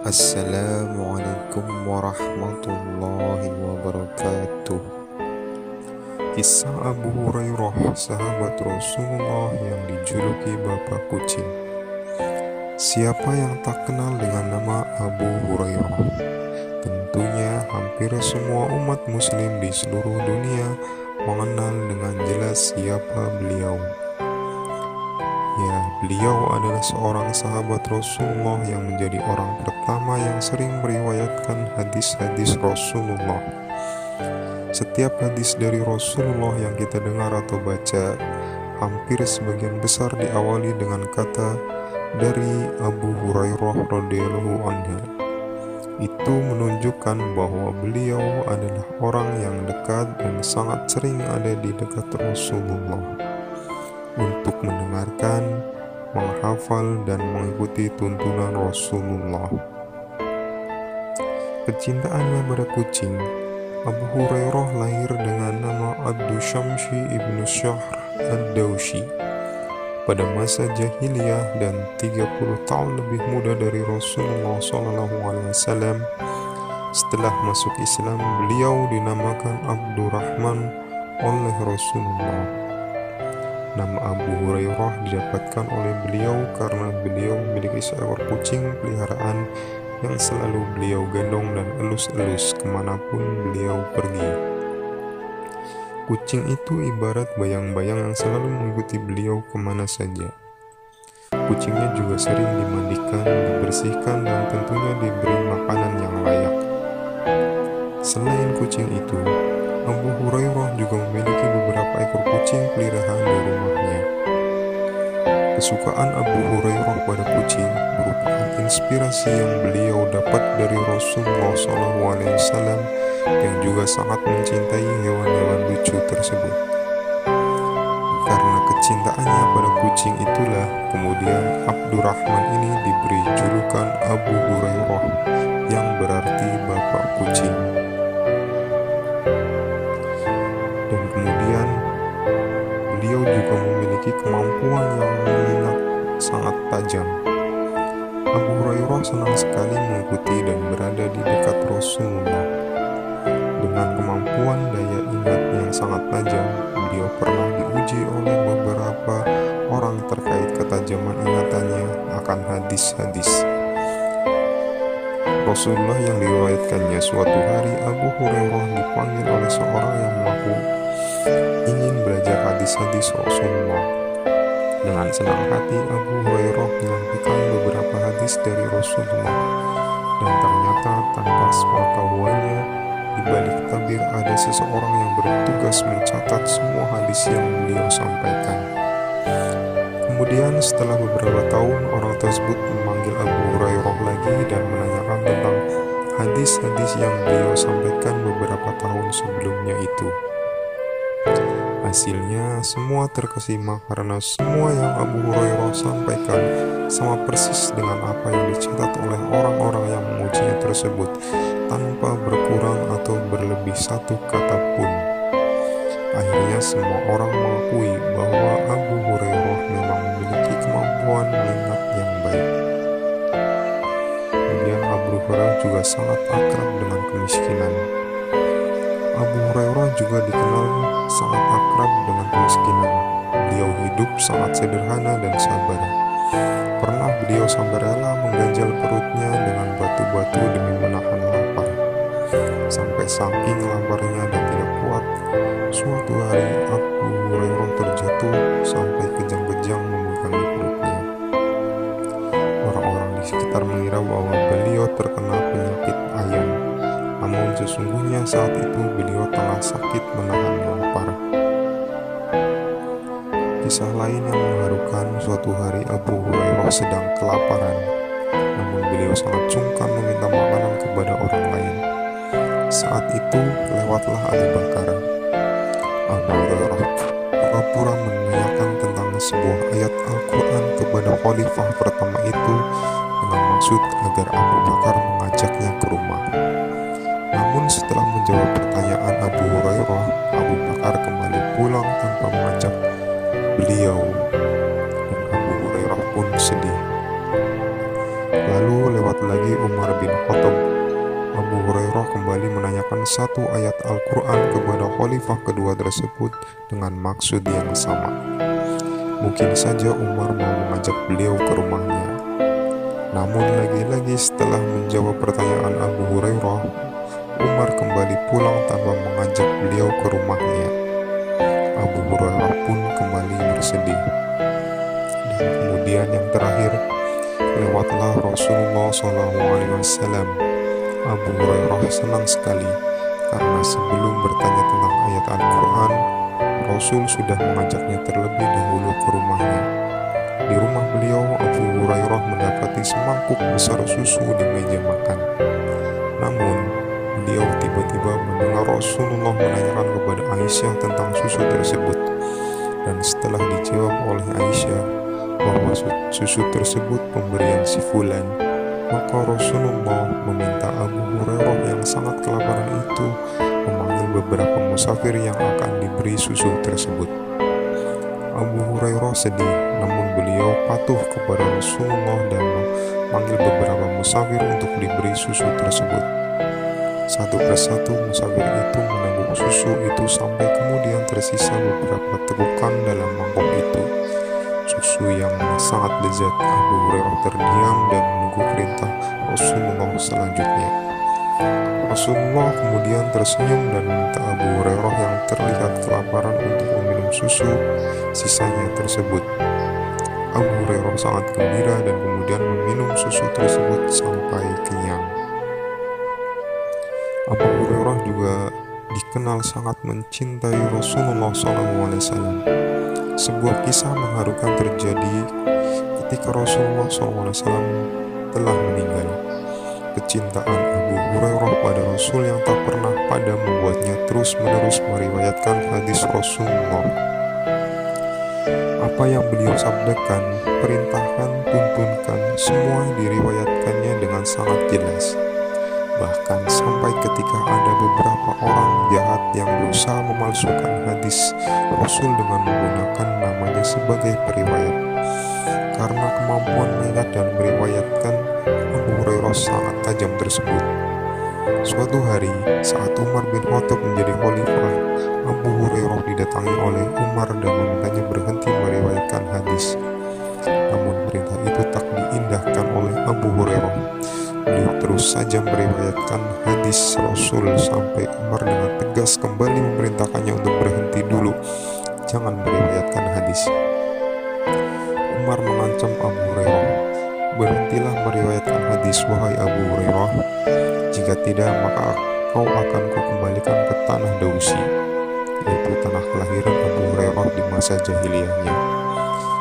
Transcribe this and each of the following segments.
Assalamualaikum warahmatullahi wabarakatuh. Kisah Abu Hurairah, sahabat Rasulullah yang dijuluki Bapak Kucing. Siapa yang tak kenal dengan nama Abu Hurairah? Tentunya hampir semua umat muslim di seluruh dunia mengenal dengan jelas siapa beliau. Ya, beliau adalah seorang sahabat Rasulullah yang menjadi orang pertama yang sering meriwayatkan hadis-hadis Rasulullah. Setiap hadis dari Rasulullah yang kita dengar atau baca, hampir sebagian besar diawali dengan kata dari Abu Hurairah radhiyallahu anhu. Itu menunjukkan bahwa beliau adalah orang yang dekat dan sangat sering ada di dekat Rasulullah untuk mendengarkan, menghafal, dan mengikuti tuntunan Rasulullah. Kecintaannya pada kucing. Abu Hurairah lahir dengan nama Abdu Syamsi ibnu Syahr ad-Dawsi pada masa jahiliyah dan 30 tahun lebih muda dari Rasulullah SAW. Setelah masuk Islam, beliau dinamakan Abdurrahman oleh Rasulullah. Nama Abu Hurairah didapatkan oleh beliau karena beliau memiliki seekor kucing peliharaan yang selalu beliau gendong dan elus-elus kemanapun beliau pergi. Kucing itu ibarat bayang-bayang yang selalu mengikuti beliau kemana saja. Kucingnya juga sering dimandikan, dibersihkan, dan tentunya diberi makanan yang layak. Selain kucing itu, Abu Hurairah juga memiliki beberapa ekor kucing peliharaan di rumahnya. Kesukaan Abu Hurairah pada kucing merupakan inspirasi yang beliau dapat dari Rasulullah SAW yang juga sangat mencintai hewan-hewan lucu tersebut. Karena kecintaannya pada kucing itulah kemudian Abdurrahman ini diberi julukan Abu Hurairah yang berarti bapak kucing. Dan kemudian beliau juga memiliki kemampuan yang mengingat sangat tajam. Abu Hurairah senang sekali mengikuti dan berada di dekat Rasulullah. Dengan kemampuan daya ingat yang sangat tajam, beliau pernah diuji oleh beberapa orang terkait ketajaman ingatannya akan hadis-hadis Rasulullah yang diriwayatkannya. Suatu hari Abu Hurairah dipanggil oleh seorang yang mengaku ingin belajar hadis-hadis Rasulullah. Dengan senang hati Abu Hurairah menyampaikan beberapa hadis dari Rasulullah, dan ternyata tanpa sepengetahuannya di balik tabir ada seseorang yang bertugas mencatat semua hadis yang beliau sampaikan. Kemudian setelah beberapa tahun orang tersebut memanggil Abu Hurairah lagi dan menanyakan tentang hadis-hadis yang beliau sampaikan beberapa tahun sebelumnya itu. Hasilnya semua terkesima karena semua yang Abu Hurairah sampaikan sama persis dengan apa yang dicatat oleh orang-orang yang memujinya tersebut, tanpa berkurang atau berlebih satu kata pun. Akhirnya semua orang mengakui bahwa Abu Hurairah memang memiliki kemampuan mengingat yang baik. Kemudian Abu Hurairah juga sangat akrab dengan kemiskinan. Abu Hurairah juga dikenal sangat akrab dengan kemiskinan. Beliau hidup sangat sederhana dan sabar. Pernah beliau sampai rela mengganjal perutnya dengan batu-batu demi menahan lapar. Sampai saking laparnya dan tidak kuat, suatu hari Abu Hurairah terjatuh sampai kejang-kejang memegangi perutnya. Orang-orang di sekitar mengira bahwa beliau terkena penyakit ayan. Namun sesungguhnya saat itu beliau tengah sakit menahan lapar. Kisah lain yang mengharukan, suatu hari Abu Hurairah sedang kelaparan, namun beliau sangat sungkan meminta makanan kepada orang lain. Saat itu lewatlah Abu Bakar. Abu Hurairah pura-pura menanyakan tentang sebuah ayat Al-Quran kepada khalifah pertama itu dengan maksud agar Abu Bakar mengajaknya ke rumah. Namun setelah menjawab pertanyaan Abu Hurairah, Abu Bakar kembali pulang tanpa mengajak beliau, dan Abu Hurairah pun sedih. Lalu lewat lagi Umar menanyakan satu ayat Al-Quran kepada khalifah kedua tersebut dengan maksud yang sama. Mungkin saja Umar mau mengajak beliau ke rumahnya. Namun lagi-lagi setelah menjawab pertanyaan Abu Hurairah, Umar kembali pulang tanpa mengajak beliau ke rumahnya. Abu Hurairah pun kembali bersedih. Dan kemudian yang terakhir, lewatlah Rasulullah SAW. Abu Hurairah senang sekali karena sebelum bertanya tentang ayat Al-Quran, Rasul sudah mengajaknya terlebih dahulu ke rumahnya. Di rumah beliau, Abu Hurairah mendapati semangkuk besar susu di meja makan. Namun, beliau tiba-tiba mendengar Rasulullah menanyakan kepada Aisyah tentang susu tersebut. Dan setelah dijawab oleh Aisyah bahwa susu tersebut pemberian si Fulan, maka Rasulullah meminta Abu Hurairah yang sangat kelaparan itu memanggil beberapa musafir yang akan diberi susu tersebut. Abu Hurairah sedih, namun beliau patuh kepada Rasulullah dan memanggil beberapa musafir untuk diberi susu tersebut. Satu persatu musafir itu meneguk susu itu sampai kemudian tersisa beberapa tegukan dalam mangkok itu. Susu yang sangat lezat. Abu Hurairah terdiam dan menunggu perintah Rasulullah selanjutnya. Rasulullah kemudian tersenyum dan meminta Abu Hurairah yang terlihat kelaparan untuk meminum susu sisanya tersebut. Abu Hurairah sangat gembira dan kemudian meminum susu tersebut sampai kenyang. Abu Hurairah juga dikenal sangat mencintai Rasulullah SAW. Sebuah kisah mengharukan terjadi ketika Rasulullah SAW telah meninggal. Kecintaan Abu Hurairah pada Rasul yang tak pernah padam membuatnya terus-menerus meriwayatkan hadis Rasulullah. Apa yang beliau sabdakan, perintahkan, tuntunkan, semua diriwayatkannya dengan sangat jelas. Bahkan sampai ketika ada beberapa orang jahat yang berusaha memalsukan hadis Rasul dengan menggunakan namanya sebagai periwayat. Karena kemampuan mengingat dan meriwayatkan Abu Hurairah sangat tajam tersebut. Suatu hari, saat Umar bin Khattab menjadi khalifah, Abu Hurairah didatangi oleh Umar dan memintanya berhenti meriwayatkan hadis. Namun perintah itu tak diindahkan oleh Abu Hurairah. Beliau terus saja meriwayatkan hadis Rasul sampai Umar dengan tegas kembali memerintahkannya untuk berhenti dulu, jangan meriwayatkan hadis. Umar mengancam Abu Hurairah, berhentilah meriwayatkan hadis wahai Abu Hurairah, jika tidak maka kau akan kukembalikan ke tanah Dausi, yaitu tanah kelahiran Abu Hurairah di masa jahiliyahnya.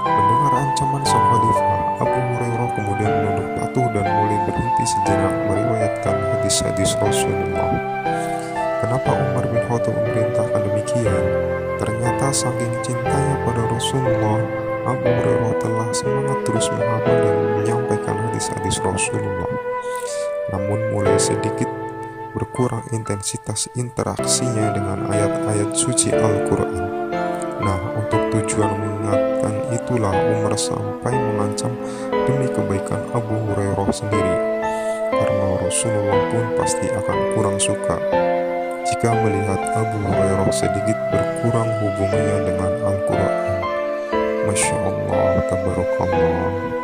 Mendengar ancaman sang khalifah, Abu Hurairah kemudian menunduk patuh dan mulai berhenti sejenak meriwayatkan hadis-hadis Rasulullah. Kenapa Umar bin Khattab memerintahkan demikian? Ternyata saking cintanya pada Rasulullah, Abu Hurairah telah semangat terus menghafal dan menyampaikan hadis-hadis Rasulullah. Namun mulai sedikit berkurang intensitas interaksinya dengan ayat-ayat suci Al-Quran. Nah, untuk tujuan mengingatkan itulah Umar sampai mengancam demi kebaikan Abu Hurairah sendiri, karena Rasulullah pun pasti akan kurang suka jika melihat Abu Hurairah sedikit berkurang hubungannya dengan Al-Quran. Masya Allah, tabarakallah.